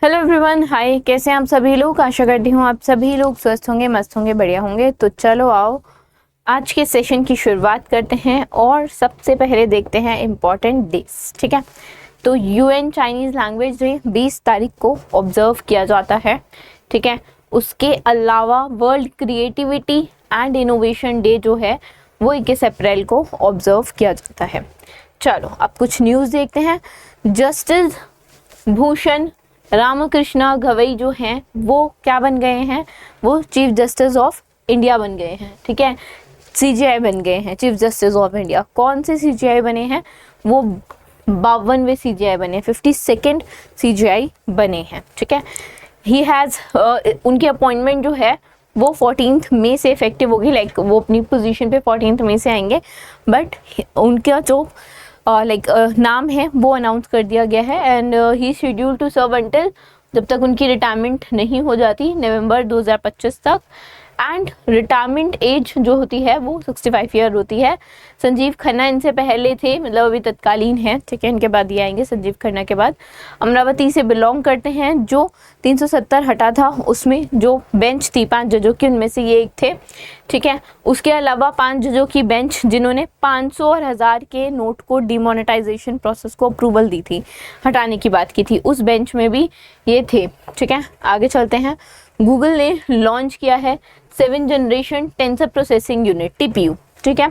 Hello everyone, हाय। कैसे हैं आप सभी लोग? आशा करती हूँ आप सभी लोग स्वस्थ होंगे, मस्त होंगे, बढ़िया होंगे। तो चलो आओ आज के सेशन की शुरुआत करते हैं और सबसे पहले देखते हैं इम्पॉर्टेंट डेट्स। ठीक है, तो यूएन चाइनीज़ लैंग्वेज डे 20 तारीख को ऑब्जर्व किया जाता है। ठीक है, उसके अलावा world creativity and innovation day जो है वो 21 अप्रैल को ऑब्जर्व किया जाता है। चलो अब कुछ न्यूज़ देखते हैं। जस्टिस भूषण रामकृष्णा गवई जो हैं वो क्या बन गए हैं? वो चीफ जस्टिस ऑफ इंडिया बन गए हैं। ठीक है, सीजीआई बन गए हैं, चीफ जस्टिस ऑफ इंडिया। कौन से सीजीआई बने हैं? वो 52वें सीजीआई बने, 52nd सीजीआई बने हैं। ठीक है, ही हैज़ उनकी अपॉइंटमेंट जो है वो 14 मई से इफेक्टिव होगी। लाइक वो अपनी पोजीशन पे 14 मई से आएंगे, बट उनका जो नाम है वो अनाउंस कर दिया गया है। And he schedule to serve until, जब तक उनकी रिटायरमेंट नहीं हो जाती, नवंबर 2025 तक। एंड रिटायरमेंट एज जो होती है वो 65 ईयर होती है। संजीव खन्ना इनसे पहले थे, मतलब अभी तत्कालीन है। ठीक है, इनके बाद ये आएंगे संजीव खन्ना के बाद। अमरावती से बिलोंग करते हैं। जो 370 हटा था उसमें जो बेंच थी 5 जजों की, उनमें से ये एक थे। ठीक है, उसके अलावा 5 जजों की बेंच जिन्होंने 500 और 1000 के नोट को डिमोनेटाइजेशन प्रोसेस को अप्रूवल दी थी, हटाने की बात की थी, उस बेंच में भी ये थे। ठीक है, आगे चलते हैं। गूगल ने लॉन्च किया है 7th generation tensor processing unit, TPU. ठीक है,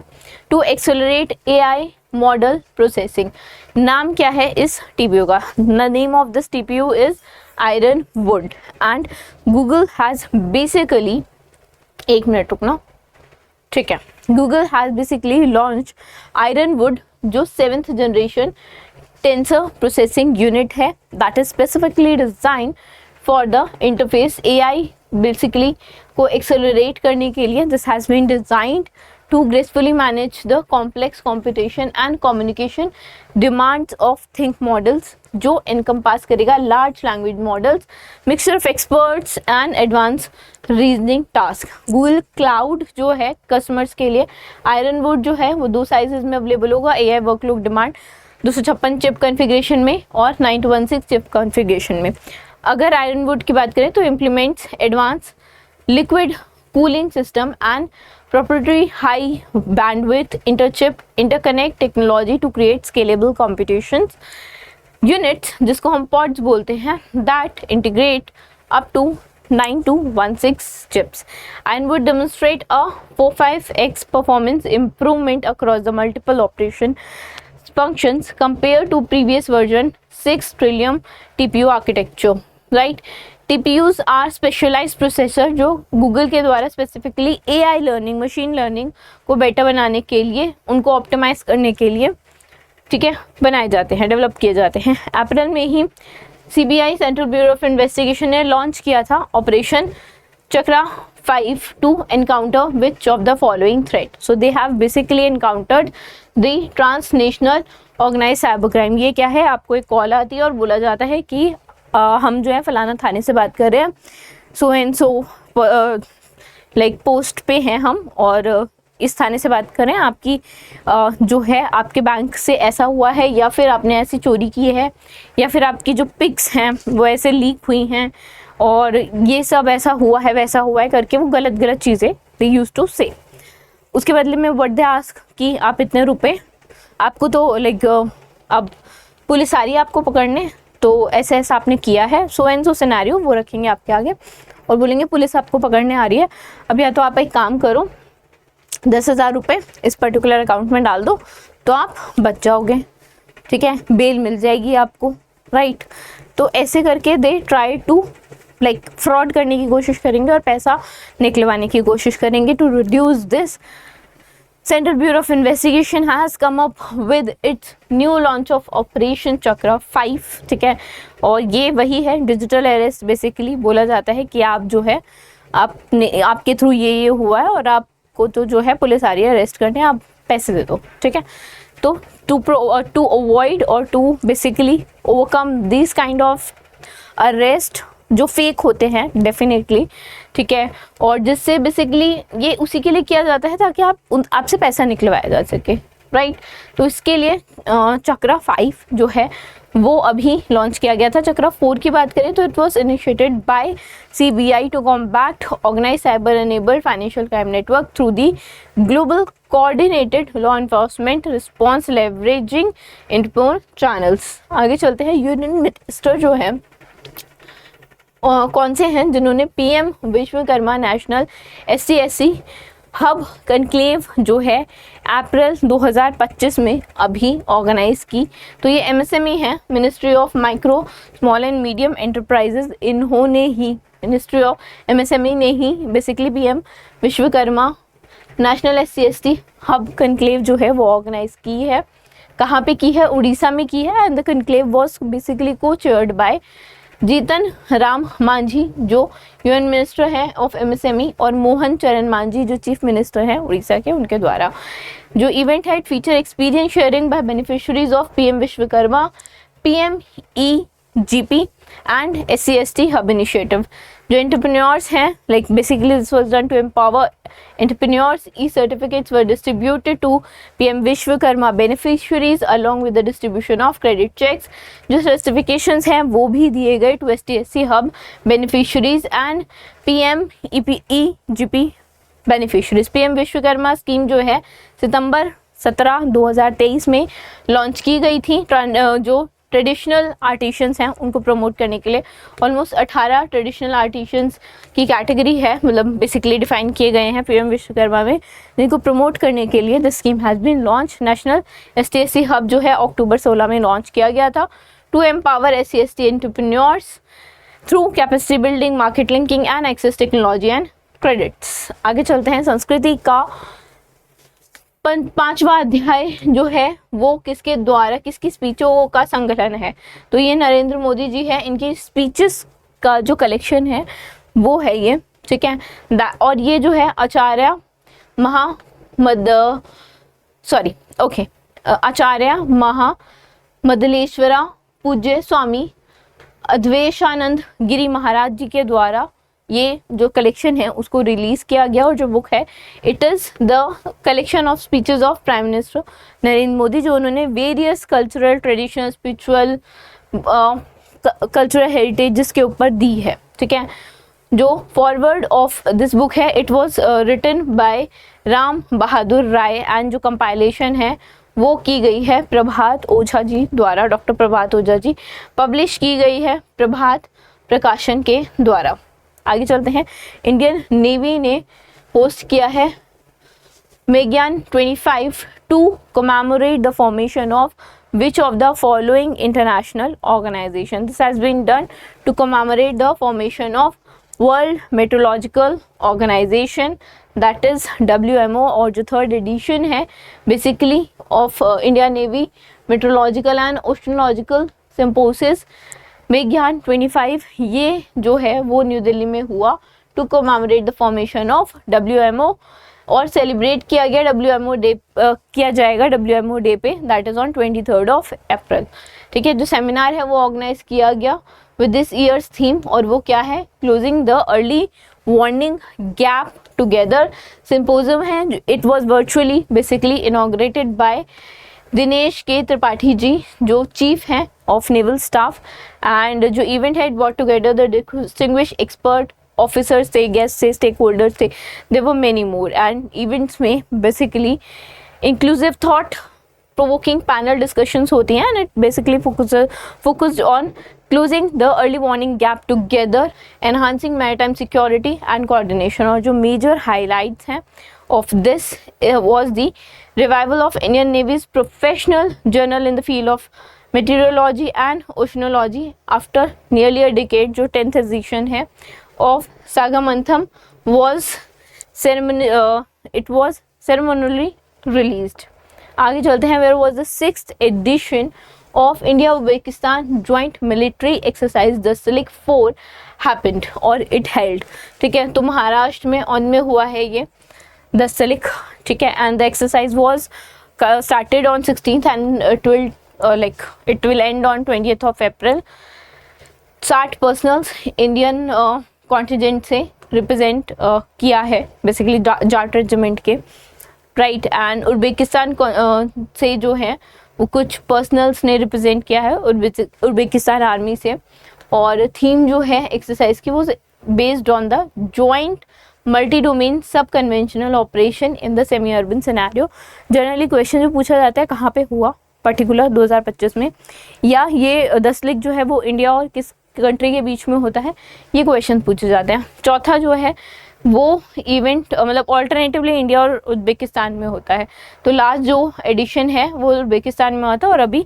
to accelerate AI model processing. नाम क्या है इस टीपीयू का? The name of this TPU is Ironwood. And Google has basically, एक मिनट रुकना। ठीक है, Google has basically launch Ironwood, जो 7th generation tensor processing unit है, that is specifically design for the interface AI basically को accelerate करने के लिए। This has been designed to gracefully manage the complex computation and communication demands of think models, जो encompass करेगा large language models, mixture of experts and advance reasoning task. Google cloud जो है customers के लिए iron would जो है वो 2 sizes में अवेलेबल होगा। AI workload demand 256 chip configuration में और 916 चिप कॉन्फ़िगरेशन में। अगर आयरन वुड की बात करें तो implements advance liquid cooling system and proprietary high bandwidth interchip interconnect technology to create scalable computations units, जिसको हम पॉड्स बोलते हैं, that integrate up to 9 to 16 chips and would demonstrate a 4-5x performance improvement across the multiple operation functions compared to previous version 6 trillion TPU architecture. Right? TPUs are specialized processor जो Google के द्वारा specifically AI learning, machine learning को better बनाने के लिए, उनको optimise करने के लिए, ठीक है, बनाए जाते हैं, डेवलप किए जाते हैं। अप्रैल में ही CBI central bureau of investigation ने लॉन्च किया था operation Chakra 5 to encounter which of the following threat. So they have basically encountered the transnational organise cyber crime. ये क्या है? आपको एक कॉल आती है और बोला जाता है कि हम जो है फलाना थाने से बात कर रहे हैं, so and so like post पे हैं हम, और इस थाने से बात करें, आपकी जो है आपके बैंक से ऐसा हुआ है, या फिर आपने ऐसी चोरी की है, या फिर आपकी जो पिक्स हैं वो ऐसे लीक हुई हैं, और ये सब ऐसा हुआ है वैसा हुआ है करके वो गलत गलत चीज़ें दे यूज टू से। उसके बदले में व्हाट दे आस्क कि आप इतने रुपए, आपको तो लाइक अब पुलिस आ रही है आपको पकड़ने, तो ऐसा ऐसा आपने किया है, सो एंड सो सिनेरियो वो रखेंगे आपके आगे और बोलेंगे पुलिस आपको पकड़ने आ रही है, अब या तो आप एक काम करो 10,000 रुपये इस पर्टिकुलर अकाउंट में डाल दो तो आप बच जाओगे। ठीक है, बेल मिल जाएगी आपको। राइट, तो ऐसे करके they try to like fraud करने की कोशिश करेंगे और पैसा निकलवाने की कोशिश करेंगे। To reduce this, Central Bureau of Investigation has come up with its new launch of Operation Chakra 5। ठीक है, और ये वही है डिजिटल अरेस्ट। बेसिकली बोला जाता है कि आप जो है आपके थ्रू ये हुआ है और आपको तो जो है पुलिस आ रही है अरेस्ट करने, आप पैसे दे दो। ठीक है, तो टू अवॉइड और to basically overcome this kind of arrest जो फेक होते हैं डेफिनेटली। ठीक है, और जिससे बेसिकली ये उसी के लिए किया जाता है ताकि आपसे पैसा निकलवाया जा सके। राइट, तो इसके लिए चक्रा 5 जो है वो अभी लॉन्च किया गया था। चक्रा 4 की बात करें तो it was initiated by CBI to combat organise cyber enabled financial crime network through the global coordinated law enforcement response leveraging Interpol channels. आगे चलते हैं। यूनियन मिनिस्टर जो है कौन से हैं जिन्होंने PM Vishwakarma national SC/SC hub conclave जो है अप्रैल 2025 में अभी ऑर्गेनाइज की। तो ये MSME है, ministry of micro small and medium enterprises. इन्होंने ही, मिनिस्ट्री ऑफ MSME ने ही basically PM Vishwakarma national SC/ST hub conclave जो है वो ऑर्गेनाइज की है। कहाँ पे की है? उड़ीसा में की है। And the conclave was basically को चेयर्ड बाय जीतन राम मांझी जो UN मिनिस्टर हैं ऑफ MSME और मोहन चरण मांझी जो चीफ मिनिस्टर हैं उड़ीसा के, उनके द्वारा। जो इवेंट है feature experience sharing by beneficiaries of PM Vishwakarma, PMEGP and SC/ST hub initiative. जो एंटरप्रेन्योर्स हैं, like basically this was done to empower entrepreneurs. E-certificates were distributed to PM Vishwakarma beneficiaries along with the distribution of credit cheques. जो certifications हैं वो भी दिए गए to ST/SC hub beneficiaries and PMEGP beneficiaries. PM Vishwakarma scheme जो है सितंबर 17, 2023 में launch की गई थी। जो ट्रेडिशनल आर्टिशंस हैं उनको प्रमोट करने के लिए ऑलमोस्ट 18 ट्रेडिशनल आर्टिशंस की कैटेगरी है, मतलब बेसिकली डिफाइन किए गए हैं PM विश्वकर्मा में, जिनको प्रमोट करने के लिए the scheme has been launch. National ST/SC hub जो है अक्टूबर 16 में लॉन्च किया गया था to empower SC/ST entrepreneurs through capacity building, market linking and access technology and credits. आगे चलते हैं। संस्कृति का 5वां अध्याय जो है वो किसके द्वारा, किसकी स्पीचों का संकलन है? तो ये नरेंद्र मोदी जी है, इनकी स्पीचेस का जो कलेक्शन है वो है ये, ठीक है। और ये जो है आचार्य महामंडलेश्वरा पूज्य स्वामी अधवेशानंद गिरी महाराज जी के द्वारा ये जो कलेक्शन है उसको रिलीज किया गया। और जो बुक है it is the collection of speeches of prime minister Narendra Modi, जो उन्होंने various cultural traditional spiritual cultural heritage के ऊपर दी है, ठीक है। जो फॉरवर्ड ऑफ दिस बुक है it was written by Ram Bahadur Rai and जो कंपाइलेशन है वो की गई है प्रभात ओझा जी द्वारा, डॉक्टर प्रभात ओझा जी, पब्लिश की गई है प्रभात प्रकाशन के द्वारा। आगे चलते हैं। इंडियन नेवी ने होस्ट किया है मेगान 25 to commemorate the formation of which of the following international organization? This has been done to commemorate the formation of World Meteorological Organization, that is WMO, और जो 3rd edition है basically of India Navy Meteorological and Oceanological Symposium मेगान 25, ये जो है वो न्यू दिल्ली में हुआ to commemorate the formation of WMO, और सेलिब्रेट किया गया WMO डे किया जाएगा WMO डे पे, that is on 23rd of April, ठीक है। जो सेमिनार है वो ऑर्गेनाइज किया गया विद दिस ईयर्स थीम, और वो क्या है? Closing the early warning gap together symposium है। It was virtually basically inaugurated by Dinesh K Tripathi ji जो चीफ हैं ऑफ नेवल स्टाफ, एंड जो इवेंट है it brought together the distinguished expert officers थे, गेस्ट थे, स्टेक होल्डर्स थे, there were many more. And events में basically inclusive thought provoking panel discussions होती हैं, and it basically focused on closing the early warning gap together, enhancing maritime security and coordination. और जो major highlights हैं of this was the revival of Indian Navy's professional journal in the field of meteorology and oceanology after nearly a decade. जो 10th edition है of Sagamantham was ceremonially released. आगे चलते हैं। Where was the 6th edition of India-Uzbekistan joint military exercise Dasalik 4 happened और it held, ठीक है। तो महाराष्ट्र में ऑन में हुआ है ये दस्तलिक, ठीक है। And the exercise was started on 16th and it will end on 20th of April. 60 personnels Indian contingent से रिप्रेजेंट किया है बेसिकली जाट रेजिमेंट के, राइट। एंड उज्बेकिस्तान से जो है वो कुछ पर्सनल्स ने रिप्रेजेंट किया है उज्बेकिस्तान आर्मी से। और थीम जो है एक्सरसाइज की वो based on the joint multi domain sub conventional operation in the semi urban scenario. Generally question जो पूछा जाता है कहाँ पे हुआ पर्टिकुलर 2025 में, या ये 10 लीग जो है वो इंडिया और किस कंट्री के बीच में होता है, ये क्वेश्चन पूछे जाते हैं। चौथा जो है वो इवेंट मतलब ऑल्टरनेटिवली इंडिया और उज्बेकिस्तान में होता है। तो लास्ट जो एडिशन है वो उज्बेकिस्तान में हुआ था और अभी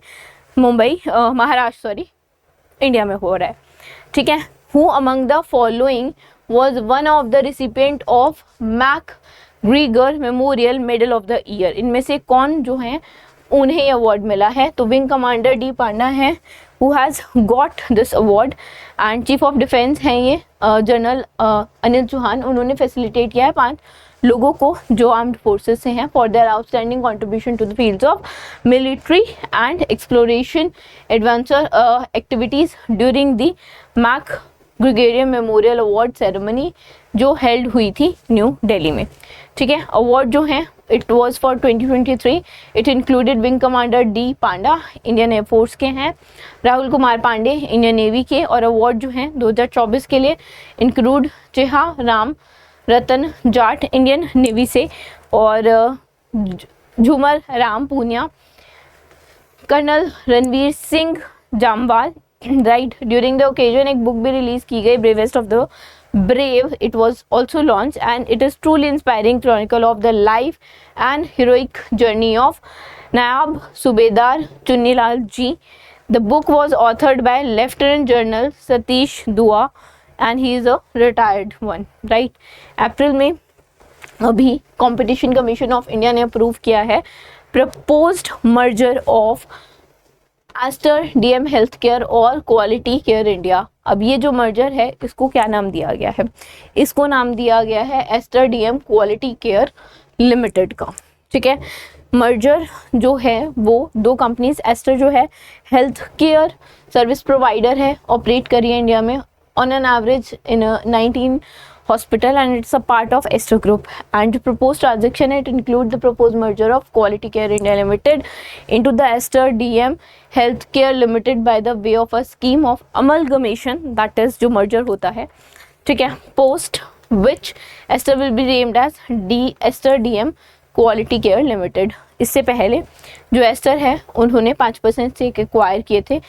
महाराष्ट्र इंडिया में हो रहा है। ठीक है। Who among the following was one of the recipient of MacGregor Memorial Medal of the Year। इनमें से कौन जो है उन्हें ये अवार्ड मिला है? तो विंग कमांडर डी पांडा है who has got this award, and chief of defence हैं ये जनरल अनिल चौहान। उन्होंने फैसिलिटेट किया है 5 लोगों को जो आर्म्ड फोर्सेस से हैं for their outstanding contribution to the fields of military and exploration adventure activities during the Mac Gregorian memorial award ceremony जो हेल्ड हुई थी न्यू दिल्ली में। ठीक है। अवार्ड जो है it was for 2023। It included wing commander D Panda Indian air force के हैं, राहुल कुमार पांडे इंडियन नेवी के, और अवार्ड जो है 2024 के लिए इंक्लूड चिहा राम रतन जाट इंडियन नेवी से, और Jhumar Ram Poonia, colonel Ranveer Singh Jamwal. Right. During the occasion एक बुक भी रिलीज की गई, bravest of the brave, it was also launch and it is truly inspiring Chronicle of the life and heroic journey of नायब सूबेदार Chunnilal ji. The book was authored by lieutenant general Satish Dua and he is a retired one. Right. अप्रैल में अभी competition commission of India ने approve किया है proposed merger of Aster DM health care और quality care India. अब ये जो मर्जर है इसको क्या नाम दिया गया है? इसको नाम दिया गया है Aster DM quality care limited का। ठीक है। मर्जर जो है वो 2 कंपनीज, एस्टर जो है हेल्थ केयर सर्विस प्रोवाइडर है, ऑपरेट करी है इंडिया में on an average in 19 hospital and it's a part of Aster Group, and the proposed transaction it include the proposed merger of Quality Care India Limited into the Aster DM Healthcare Limited by the way of a scheme of amalgamation, that is जो merger होता है। ठीक है। post which Aster will be named as Aster DM Quality Care Limited। इससे पहले जो ester है उन्होंने 5% स्टेक एक्वायर किए थे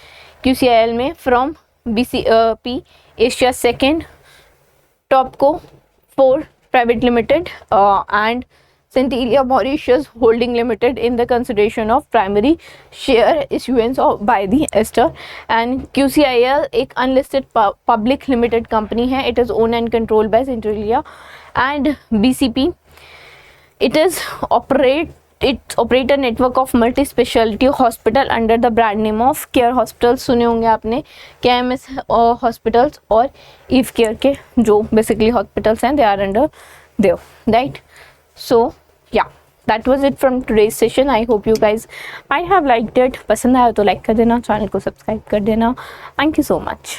QCIL में from BCP Asia second, Topco 4 private limited and Centelia Mauritius Holding Limited in the consideration of primary share issuance by the Aster, and QCIL एक unlisted public limited company है, it is owned and controlled by Centelia, and BCP it operate a network of multi specialty hospital under the brand name of care hospitals। सुने होंगे आपने KMS hospitals और Eve Care के जो basically hospitals हैं, they are under there, right? So yeah, that was it from today's session. I hope you guys might have liked it। पसंद आया तो लाइक कर देना, चैनल को सब्सक्राइब कर देना। Thank you so much।